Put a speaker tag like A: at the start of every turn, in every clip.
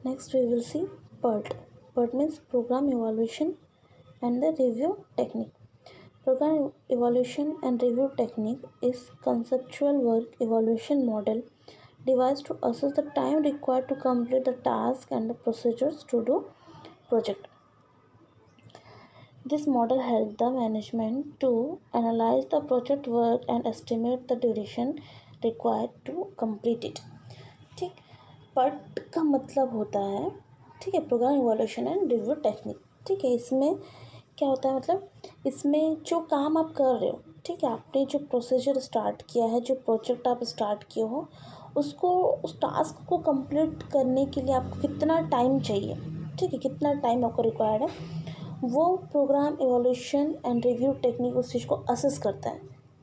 A: Next we will see PERT. PERT means Program Evaluation and the Review Technique. Program Evaluation and Review Technique is conceptual work evaluation model devised to assess the time required to complete the task and the procedures to do project. This model helps the management to analyze the project work and estimate the duration required to complete it. ठीक, PERT का मतलब होता है, ठीक है, program evolution and review technique. ठीक है, इसमें क्या होता है, मतलब इसमें जो काम आप कर रहे हो, ठीक है, आपने जो प्रोसीजर स्टार्ट किया है, जो प्रोजेक्ट आप स्टार्ट किए हो, उसको उस टास्क को कंप्लीट करने के लिए आपको कितना टाइम चाहिए, ठीक है, कितना टाइम आपको रिक्वायर्ड है, वो program evolution and review technique उस चीज़ को असेस करता है.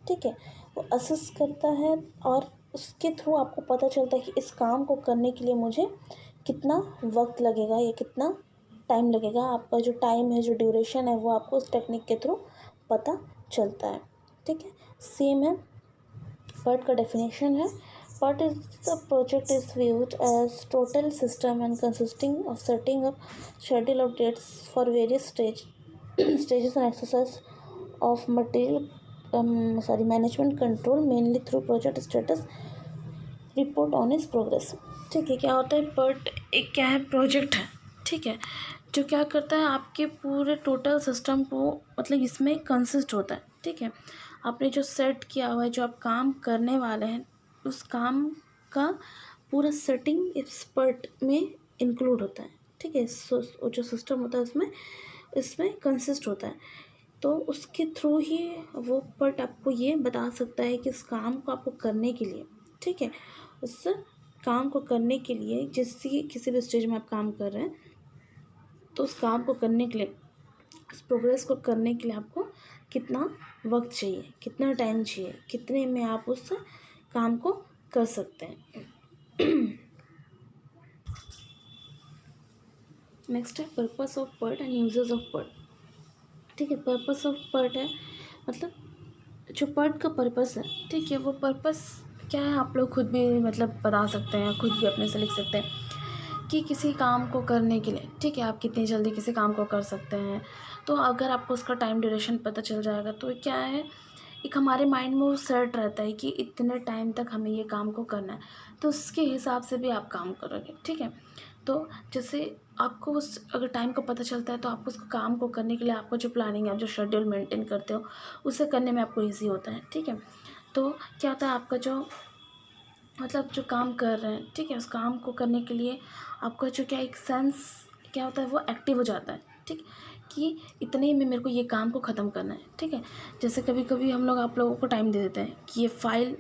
A: ठीक है, वो असेस करता है और उसके थ्रू आपको पता चलता है कि इस काम को करने के लिए मुझे कितना वक्त लगेगा या कितना टाइम लगेगा. आपका जो टाइम है, जो ड्यूरेशन है, वो आपको उस टेक्निक के थ्रू पता चलता है. ठीक है, सेम है. PERT का डेफिनेशन है, PERT is the project is viewed as total system and consisting of setting up schedule of dates for various stages and exercise of material management control mainly through project status report on its progress. ठीक है, क्या होता है, PERT एक क्या है, project है. ठीक है, जो क्या करता है, आपके पूरे टोटल सिस्टम को, मतलब इसमें कंसिस्ट होता है. ठीक है, आपने जो सेट किया हुआ है, जो आप काम करने वाले हैं, उस काम का पूरा सेटिंग इस PERT में इंक्लूड होता है. ठीक है, जो सिस्टम होता है उसमें इसमें कंसिस्ट होता है. तो उसके थ्रू ही वो PERT आपको ये बता सकता है कि इस काम को आपको करने के लिए, ठीक है, उस काम को करने के लिए किसी भी स्टेज में आप काम कर रहे हैं, तो उस काम को करने के लिए, उस प्रोग्रेस को करने के लिए आपको कितना वक्त चाहिए, कितना टाइम चाहिए, कितने में आप उस काम को कर सकते हैं. नेक्स्ट है purpose of PERT and uses of PERT. ठीक है, पर्पस ऑफ PERT है, मतलब जो PERT का पर्पस है, ठीक है, वो पर्पस क्या है, आप लोग खुद भी मतलब बता सकते हैं, खुद भी अपने से लिख सकते हैं कि किसी काम को करने के लिए, ठीक है, आप कितनी जल्दी किसी काम को कर सकते हैं. तो अगर आपको उसका टाइम ड्यूरेशन पता चल जाएगा तो क्या है, एक हमारे माइंड में वो सेट रहता है कि इतने टाइम तक हमें ये काम को करना है, तो उसके हिसाब से भी आप काम करोगे. ठीक है, तो जैसे आपको उस अगर टाइम को पता चलता है, तो आपको उस काम को करने के लिए आपको जो प्लानिंग है, जो शेड्यूल मेंटेन करते हो, उसे करने में आपको ईजी होता है. ठीक है, तो क्या होता है, आपका जो मतलब जो काम कर रहे हैं, ठीक है, उस काम को करने के लिए आपका जो क्या एक सेंस क्या होता है, वो एक्टिव हो जाता है. ठीक, कि इतने में मेरे को ये काम को ख़त्म करना है. ठीक है, जैसे कभी कभी हम लोग आप लोगों को टाइम दे देते हैं कि ये फ़ाइल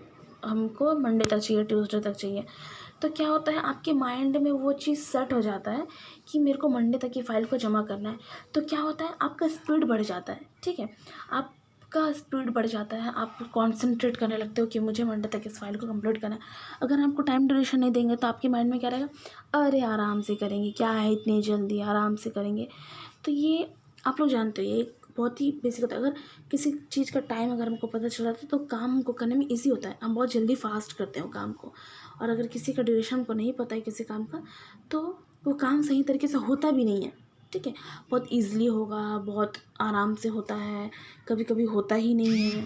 A: हमको मंडे तक चाहिए, ट्यूसडे तक चाहिए. तो क्या होता है, आपके माइंड में वो चीज़ सेट हो जाता है कि मेरे को मंडे तक ये फ़ाइल को जमा करना है. तो क्या होता है, आपका स्पीड बढ़ जाता है. ठीक है, आपका स्पीड बढ़ जाता है, आप कॉन्सेंट्रेट करने लगते हो कि मुझे मंडे तक इस फाइल को कंप्लीट करना है. अगर आपको टाइम ड्यूरेशन नहीं देंगे तो आपके माइंड में क्या रहेगा, अरे आराम से करेंगे, क्या है इतनी जल्दी, आराम से करेंगे. तो ये आप लोग जानते हो, ये बहुत ही बेसिक होता है. अगर किसी चीज़ का टाइम अगर हमको पता चल जाता है तो काम हमको करने में ईजी होता है, हम बहुत जल्दी फास्ट करते हैं वो काम को. और अगर किसी का ड्यूरेशन हमको नहीं पता है किसी काम का, तो वो काम सही तरीके से होता भी नहीं है. ठीक है, बहुत ईज़िली होगा, बहुत आराम से होता है, कभी कभी होता ही नहीं है.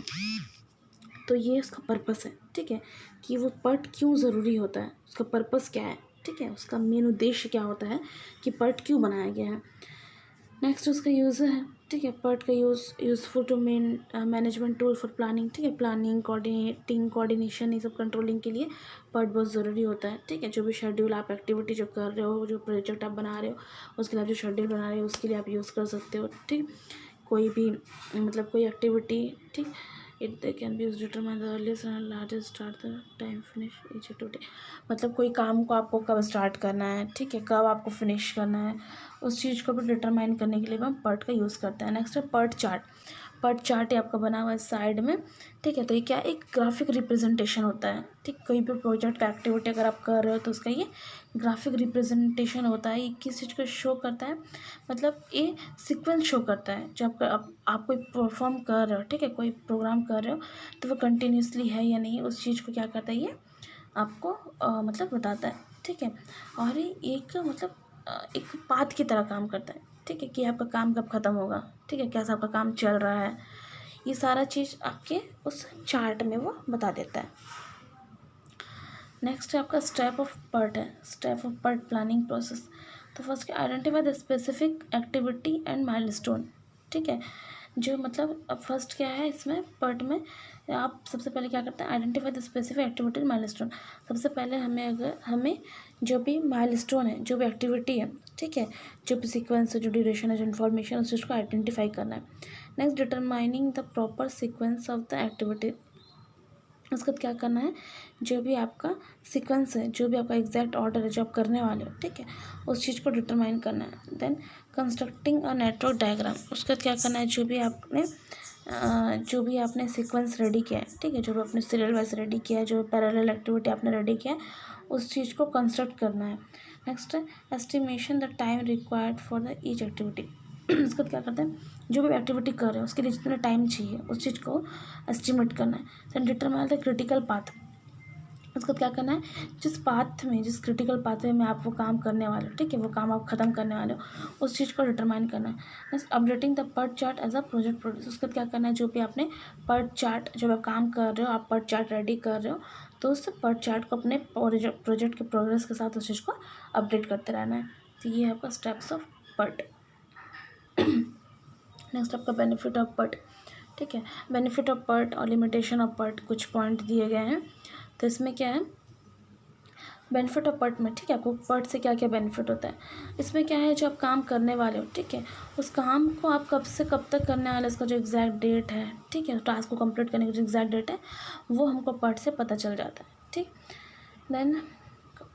A: तो ये उसका पर्पस है. ठीक है, कि वो PERT क्यों ज़रूरी होता है, उसका पर्पस क्या है, ठीक है, उसका मेन उद्देश्य क्या होता है कि PERT क्यों बनाया गया है. नेक्स्ट उसका यूज़ है. ठीक है, PERT का useful to management tool for planning. ठीक है, प्लानिंग, कोऑर्डिनेशन, ये सब कंट्रोलिंग के लिए PERT बहुत ज़रूरी होता है. ठीक है, जो भी शेड्यूल आप एक्टिविटी जो कर रहे हो, जो प्रोजेक्ट आप बना रहे हो, उसके लिए आप जो शेड्यूल बना रहे हो, उसके लिए आप यूज़ कर सकते हो. ठीक, कोई भी मतलब कोई एक्टिविटी, ठीक, it they can be use determine the earliest and largest start the time finish each activity. मतलब कोई काम को आपको कब स्टार्ट करना है, ठीक है, कब आपको फिनिश करना है, उस चीज़ को भी डिटरमाइन करने के लिए हम PERT का यूज़ करते हैं. नेक्स्ट है PERT चार्ट. PERT चार्ट है आपका बना हुआ है साइड में. ठीक है, तो ये क्या एक ग्राफिक रिप्रेजेंटेशन होता है. ठीक, कोई भी प्रोजेक्ट का एक्टिविटी अगर आप कर रहे हो तो उसका ये ग्राफिक रिप्रेजेंटेशन होता है. ये किस चीज़ को शो करता है, मतलब ये सीक्वेंस शो करता है. जब आप कोई परफॉर्म कर रहे हो, ठीक है, कोई प्रोग्राम कर रहे हो, तो वो कंटिन्यूसली है या नहीं, उस चीज़ को क्या करता है, ये आपको मतलब बताता है. ठीक है, और ये एक मतलब एक पाथ की तरह काम करता है, ठीक है, कि आपका काम कब ख़त्म होगा, ठीक है, कैसा आपका काम चल रहा है, ये सारा चीज़ आपके उस चार्ट में वो बता देता है। नेक्स्ट है आपका स्टेप ऑफ पर्ट है, step of PERT planning process. तो first identify the specific activity and milestone, ठीक है, जो मतलब अब फर्स्ट क्या है इसमें पर्ट में, आप सबसे पहले क्या करते हैं, identify the specific activity and milestone. सबसे पहले हमें जो भी माइलस्टोन है, जो भी एक्टिविटी है, ठीक है, जो भी सीक्वेंस है, जो ड्यूरेशन है, जो इन्फॉर्मेशन, उस चीज़ को आइडेंटिफाई करना है। Next determining the proper sequence of the activity. उसके बाद क्या करना है, जो भी आपका सीक्वेंस है, जो भी आपका एग्जैक्ट ऑर्डर है जो आप करने वाले हो, ठीक है, उस चीज़ को डिटरमाइन करना है। Then constructing a network diagram. उसके बाद क्या करना है, जो भी आपने सीक्वेंस रेडी किया है, ठीक है, जो भी आपने सीरियल वाइज रेडी किया है, जो पैरेलल एक्टिविटी आपने रेडी किया है, उस चीज़ को कंस्ट्रक्ट करना है। नेक्स्ट है estimation the time required for the each activity. उसके बाद क्या करते हैं, जो भी एक्टिविटी कर रहे हो उसके लिए जितना टाइम चाहिए उस चीज़ को एस्टिमेट करना है। Then determine the critical path. उसके बाद क्या करना है, जिस क्रिटिकल पाथवे में आप वो काम करने वाले हो, ठीक है, वो काम आप ख़त्म करने वाले हो, उस चीज़ को डिटरमाइन करना है। Next updating the PERT chart as a project produce. उसके बाद क्या करना है, जो भी आपने पर्ट चार्ट, जब आप काम कर रहे हो, आप पर्ट चार्ट रेडी कर रहे हो, तो उस पर्ट चार्ट को अपने प्रोजेक्ट के प्रोग्रेस के साथ उस चीज़ को अपडेट करते रहना है। तो ये है आपका स्टेप्स ऑफ पर्ट। नेक्स्ट आपका बेनिफिट ऑफ पर्ट, ठीक है, बेनिफिट ऑफ पर्ट और लिमिटेशन ऑफ पर्ट कुछ पॉइंट दिए गए हैं। तो इसमें क्या है, बेनिफिट ऑफ पर्ट में, ठीक है, आपको पर्ट से क्या क्या बेनिफिट होता है। इसमें क्या है, जो आप काम करने वाले हो, ठीक है, उस काम को आप कब से कब तक करने वाले, उसका जो एग्जैक्ट डेट है, ठीक है, टास्क को कंप्लीट करने का जो एग्जैक्ट डेट है, वो हमको पर्ट से पता चल जाता है, ठीक। देन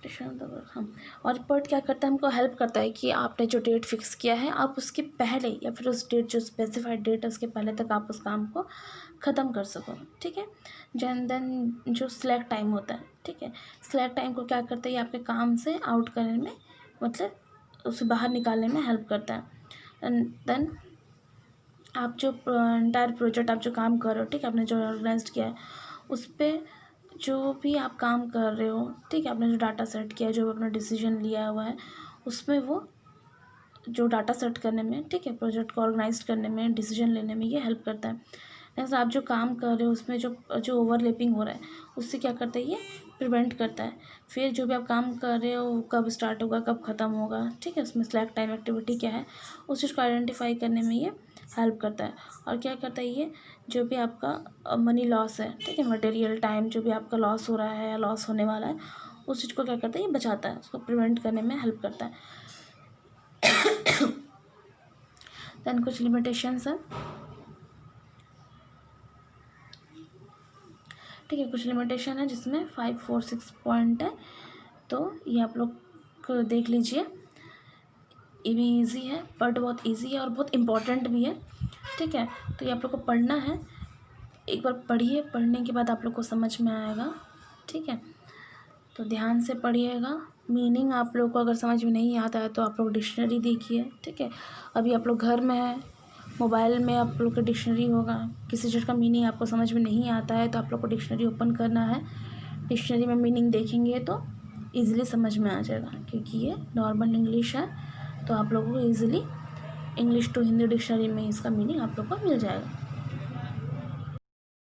A: हाँ, और पर्ट क्या करता है, हमको हेल्प करता है कि आपने जो डेट फिक्स किया है, आप उसके पहले या फिर उस डेट, जो स्पेसिफाइड डेट है, उसके पहले तक आप उस काम को ख़त्म कर सको, ठीक है। देन जो स्लैक टाइम होता है, ठीक है, स्लैक टाइम को क्या करता है, ये आपके काम से आउट करने में, मतलब उसे बाहर निकालने में हेल्प करता है। देन आप जो एंटायर प्रोजेक्ट, आप जो काम कर रहे हो, ठीक है, आपने जो ऑर्गेनाइज किया है, उस पर जो भी आप काम कर रहे हो, ठीक है, आपने जो डाटा सेट किया है, जो अपना डिसीजन लिया हुआ है, उसमें वो जो डाटा सेट करने में, ठीक है, प्रोजेक्ट को ऑर्गेनाइज करने में, डिसीजन लेने में ये हेल्प करता है। नेक्स्ट आप जो काम कर रहे हो उसमें जो ओवरलैपिंग हो रहा है, उससे क्या करता है, ये प्रिवेंट करता है। फिर जो भी आप काम कर रहे हो कब स्टार्ट होगा, कब ख़त्म होगा, ठीक है, उसमें स्लैक टाइम एक्टिविटी क्या है, उस चीज़ को आइडेंटिफाई करने में ये हेल्प करता है। और क्या करता है, ये जो भी आपका मनी लॉस है, ठीक है, मटेरियल टाइम जो भी आपका लॉस हो रहा है या लॉस होने वाला है, उस चीज़ को क्या करता है, ये बचाता है, उसको प्रिवेंट करने में हेल्प करता है। देन कुछ लिमिटेशंस है, ठीक है, कुछ लिमिटेशन है जिसमें 5, 4, 6 पॉइंट है, तो ये आप लोग को देख लीजिए। ये भी इजी है, बट बहुत इजी है और बहुत इम्पोर्टेंट भी है, ठीक है। तो ये आप लोग को पढ़ना है, एक बार पढ़िए, पढ़ने के बाद आप लोग को समझ में आएगा, ठीक है। तो ध्यान से पढ़िएगा। मीनिंग आप लोग को अगर समझ में नहीं आता है तो आप लोग डिक्शनरी देखिए, ठीक है। अभी आप लोग घर में हैं, मोबाइल में आप लोग का डिक्शनरी होगा, किसी चीज़ का मीनिंग आपको समझ में नहीं आता है तो आप लोग को डिक्शनरी ओपन करना है, डिक्शनरी में मीनिंग देखेंगे तो ईज़िली समझ में आ जाएगा, क्योंकि ये नॉर्मल इंग्लिश है, तो आप लोगों को easily English to Hindi dictionary में इसका मीनिंग आप लोग को मिल जाएगा।